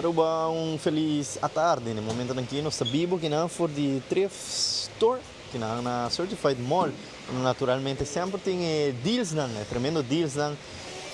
Aruba feliz à tarde, no momento em que nós sabemos que não for de thrift store, que não na certified mall, naturalmente sempre tem deals não, tremendo deals não,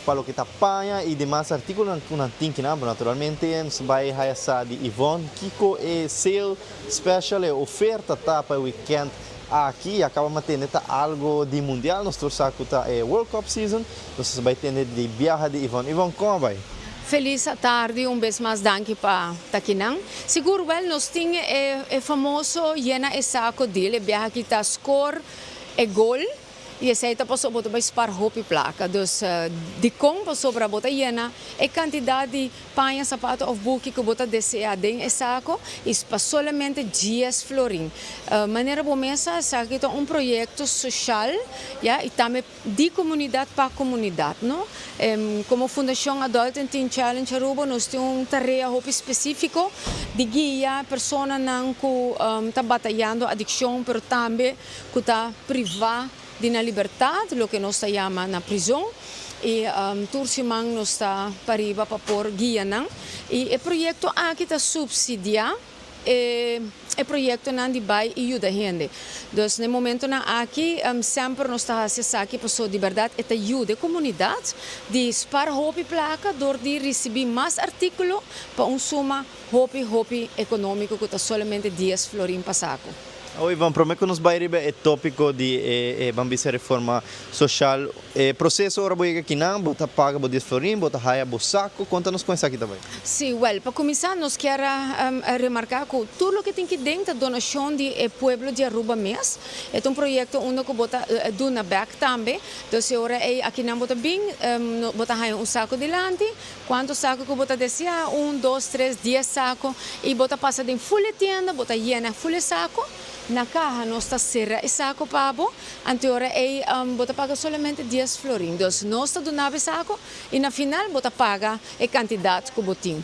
para o que tapanha e demais artigos que não tem que não, naturalmente nós vai essa de Yvonne, Kiko e sale special e oferta tá para o weekend. Aqui acaba de ter algo de mundial, nós trouxemos a World Cup season, nós vai ter de viagem de Yvonne. Yvonne, como vai? Feliz tarde, vez mais danke para Taquinan. Seguro, nós temos o famoso Jena e saco dele, viaja que está score e gol. E essa etapa passou para spar hopi placa. Dus de como passou para botar Jena, a quantidade de panha, sapato ou buque que bota desea dentro e saco, é somente 10 florin. Maneira bomesa, sabe que é projeto social, ja, e também de comunidade para comunidade, não? Como Fundação Adult and Teen Challenge Aruba, nós temos tarefa hopi específico de guia pessoas que estão batalhando adicção, mas também que está privada de na liberdade, o que nós chamamos na prisão, e turcimang nós está para por guia não, e o projeto aqui está subsidiado, o projeto não de vai e ajuda a gente. Então, no momento na aqui, sempre nós está fazendo aqui pessoa de verdade e ajuda a comunidade de spar hopi placa, door de receber mais artículos para suma hopi econômico que está somente 10 florin para saco. Oi, Ivan, prometo que nos vai receber o tópico de bambisa reforma social. O processo ora boiga aqui não, bota paga bota florim, bota raia bota saco. Conta-nos com isso aqui também. Sim, para começar, nós queremos remarcar que tudo o que tem que dentro da donação do povo de Aruba mês é projeto onde que bota dona back também. Então, se ora aqui não bota bem, bota raia saco delante. Quanto saco que bota deseja, 1, 2, 3, 10 saco e bota passa de full tienda, bota llena full saco. Na caja nós está serra e saco pabo, anteora bota paga somente 10 florin. Então, nós está donando saco e na final bota paga a quantidade que botim.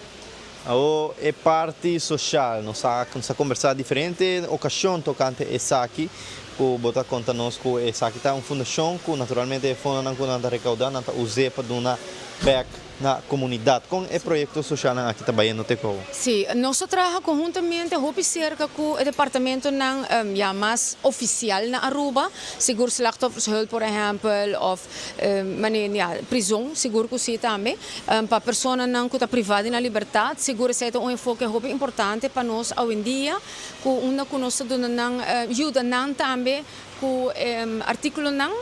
É parte social, nós vamos conversar diferente ocasião tocante essa aqui, que bota conta nós que essa aqui está uma fundação que naturalmente é fundo que não recaudar, não usar para donar back na comunidade com o projeto social aqui também no Teco. Sim, nós trabalhamos conjuntamente cerca com o departamento mais oficial na Aruba, seguro slachtoffershulp, por exemplo, ou prisão, seguro que sim também, para pessoas que estão privadas na liberdade, seguro que é um enfoque importante para nós hoje em dia, que nós ajuda também com artículo não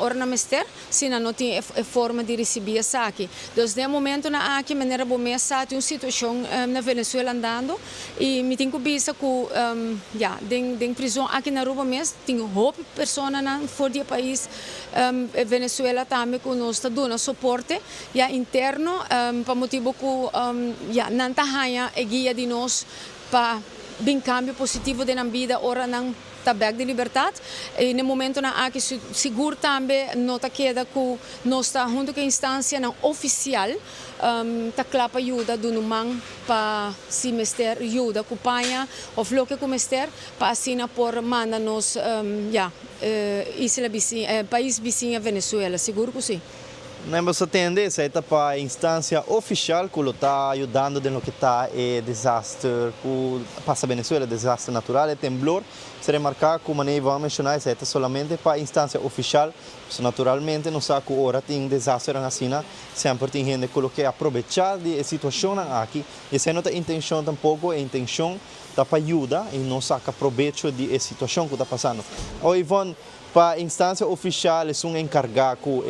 ora na mester se não tem forma de receber essa aqui. Então, no momento na aqui maneira bomesa tem uma situação na Venezuela andando e me tenho vista que den prisão aqui na Aruba mesmo tem hope pessoas na fora do país Venezuela também que nós está dando suporte interno para motivo que não está ganha a guia de nós para bem cambio positivo da vida ora não back de liberdade e no momento na aqui seguro também nota queda que nós está junto com a instância não oficial tá clapa ajuda do numang para se mester ajuda companhia ou floque com mester para assinar por manda nos isla vizinha país vizinha Venezuela seguro que sim. Nós atendemos essa etapa a instância oficial que está ajudando no que está desastre que passa Venezuela, desastre natural, temblor. Se remarcar que maneira vamos mencionar essa etapa somente para a instância oficial, naturalmente não sabe que ora tem desastre na China, sempre tem gente que quer aproveitar de situação aqui. Essa não é a intenção tampouco, a intenção da para ajudar e não sabe aproveito de situação que está passando. Oi, Ivone, para a instância oficial, é um encargado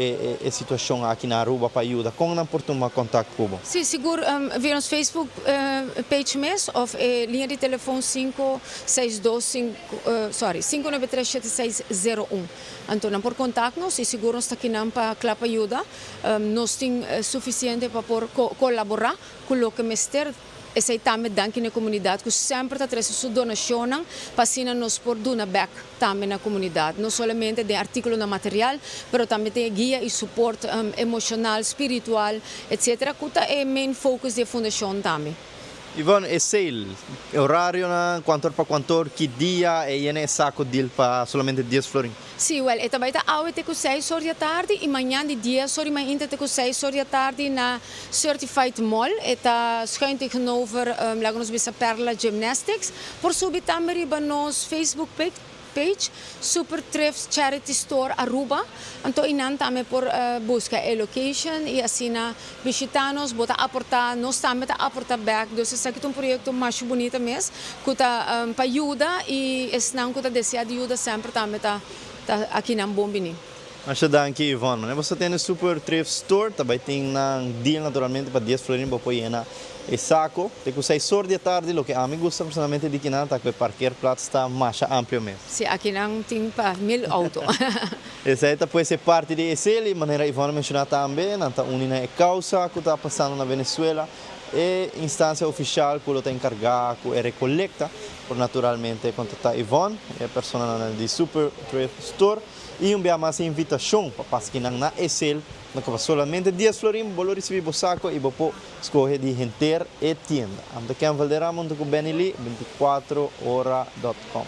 a situação aqui na Aruba para ajudar. Como não pode tomar contato com você? Sim, seguro. Via nos Facebook page mesmo, ou linha de telefone 593-7601. Então, por contato-nos e seguro está aqui para clap ajuda. Nós temos suficiente para colaborar com o que mester. Essa é também danke na comunidade que sempre está trazendo sua donação para nos por donar back também na comunidade. Não somente de artículo na material, mas também tem guia e suporte emocional, espiritual, etc. Que é o main focus da fundação também. Ivonne, e sale, horário na quanto para quanto, que dia e é saco deal para solamente 10 florin. Sim, well, esta vai estar até com 6 horas da tarde e manhã de dia, sorry, mas ainda com 6 horas da tarde na Certified Mall. Esta schuin tegenover, laten we zeggen, Perla Gymnastics. Por subir também para nos Facebook page, Super Thrifts Charity Store Aruba. Então, inan também por buscar a location e assim visitar-nos, bota aportar, nós também aportar back. Então, isso é um projeto mais bonito mesmo, que está para ajuda e não que deseja ajuda sempre também tá aqui na Bombini. Acho que Ivonne, você tem o Super Thrift Store, também tem um deal naturalmente para 10 florin para pôr na e saco, tem que 6 horas da tarde, o que a mim gosta personalmente de que não, tá que o parquear plato está mais amplo mesmo. Sim, aqui não tem para 1000 autos. Essa aí pode ser parte de ESL, maneira Ivonne mencionar também, na unina é causa que está passando na Venezuela e instância oficial que está encarregada e recolecta, por naturalmente contatar Ivonne, a pessoa de Super Thrift Store, e mais invitação para passar na ESL, que solamente 10 florin, vou receber o saco e vou escolher de gente e tienda. Am de Valderrama, com Benili, 24hora.com.